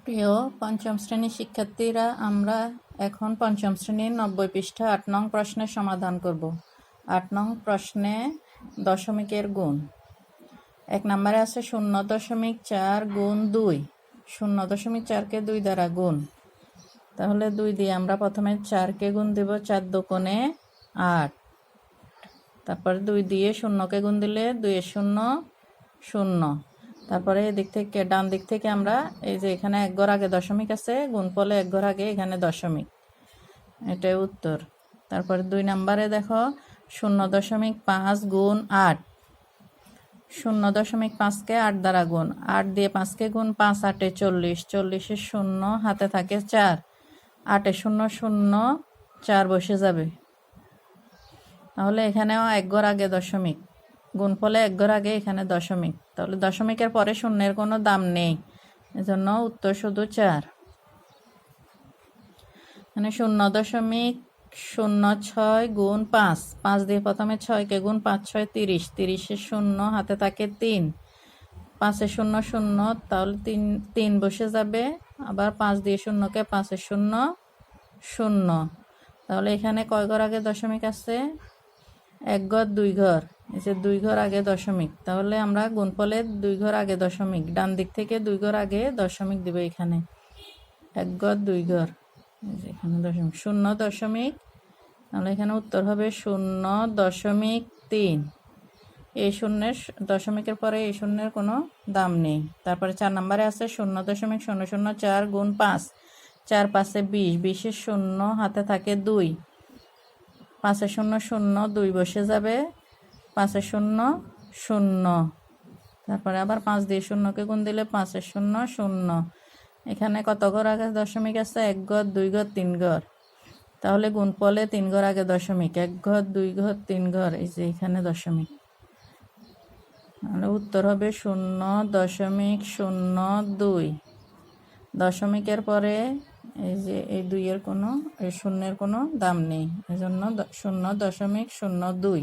প্রিয় পঞ্চম শ্রেণীর শিক্ষার্থীরা, আমরা এখন পঞ্চম শ্রেণীর 90 পৃষ্ঠা 8 নং প্রশ্নের সমাধান করব। 8 নং প্রশ্নে দশমিকের গুণ। 1 নম্বরে আছে 0.4 গুণ 2। 0.4কে 2 দ্বারা গুণ। তাহলে 2 দিয়ে আমরা প্রথমে 4কে গুণ দেব, 4 দুগুণে 8। তারপরে 2 দিয়ে 0কে গুণ দিলে 2 এর 0 0। তারপরে এদিক থেকে ডান দিক থেকে আমরা এই যে এখানে এক ঘর আগে দশমিক আছে, গুণফলে এক ঘর আগে এখানে দশমিক, এটাই উত্তর। তারপরে 2 নম্বরে দেখো 0.5 গুণ 8। 0.5কে 8 দ্বারা গুণ। 8 দিয়ে 5কে গুণ, 5 8 40, 40 0 হাতে থাকে 4, 8 0 0 4 বসে যাবে। তাহলে এখানেও এক ঘর আগে দশমিক, গুণফলে এক ঘর আগে এখানে দশমিক, তাহলে দশমিকের পরে শূন্যের কোনো দাম নেই, এজন্য উত্তর শুধু 4। মানে 0.06 গুণ 5। 5 দিয়ে প্রথমে 6কে গুণ, 5 6 30, 30 0 হাতে থাকে 3, 5 0 0, তাহলে 3 বসে যাবে। আবার 5 দিয়ে 0কে, 5 0 0, তাহলে এখানে কয় ঘর আগে দশমিক আছে? এক ঘর 2 ঘর, এই যে 2 ঘর আগে দশমিক, তাহলে আমরা গুণফলে 2 ঘর আগে দশমিক, ডান দিক থেকে 2 ঘর আগে দশমিক দিব। এখানে এক ঘর 2 ঘর, এখানে দশমিক 0., তাহলে এখানে উত্তর হবে 0.3। এই শূন্যের দশমিকের পরে এই শূন্যের কোনো দাম নেই। তারপরে 4 নম্বরে আছে 0.004 গুণ 5। 4 5 20, 20 0 হাতে থাকে 2, 5 0 0 2 বসে যাবে, 5 0 0। তারপরে আবার 5 দিয়ে 0কে গুণ দিলে 5 0 0। এখানে কত ঘর আগে দশমিক আছে? এক ঘর 2 ঘর 3 ঘর, তাহলে গুণফলে 3 ঘর আগে দশমিক, এক ঘর 2 ঘর 3 ঘর, এই যে এখানে দশমিক, তাহলে উত্তর হবে 0.02। দশমিকের পরে এই যে এই 2 এর কোনো, এই শূন্যের কোনো দাম নেই, এজন্য 0.02।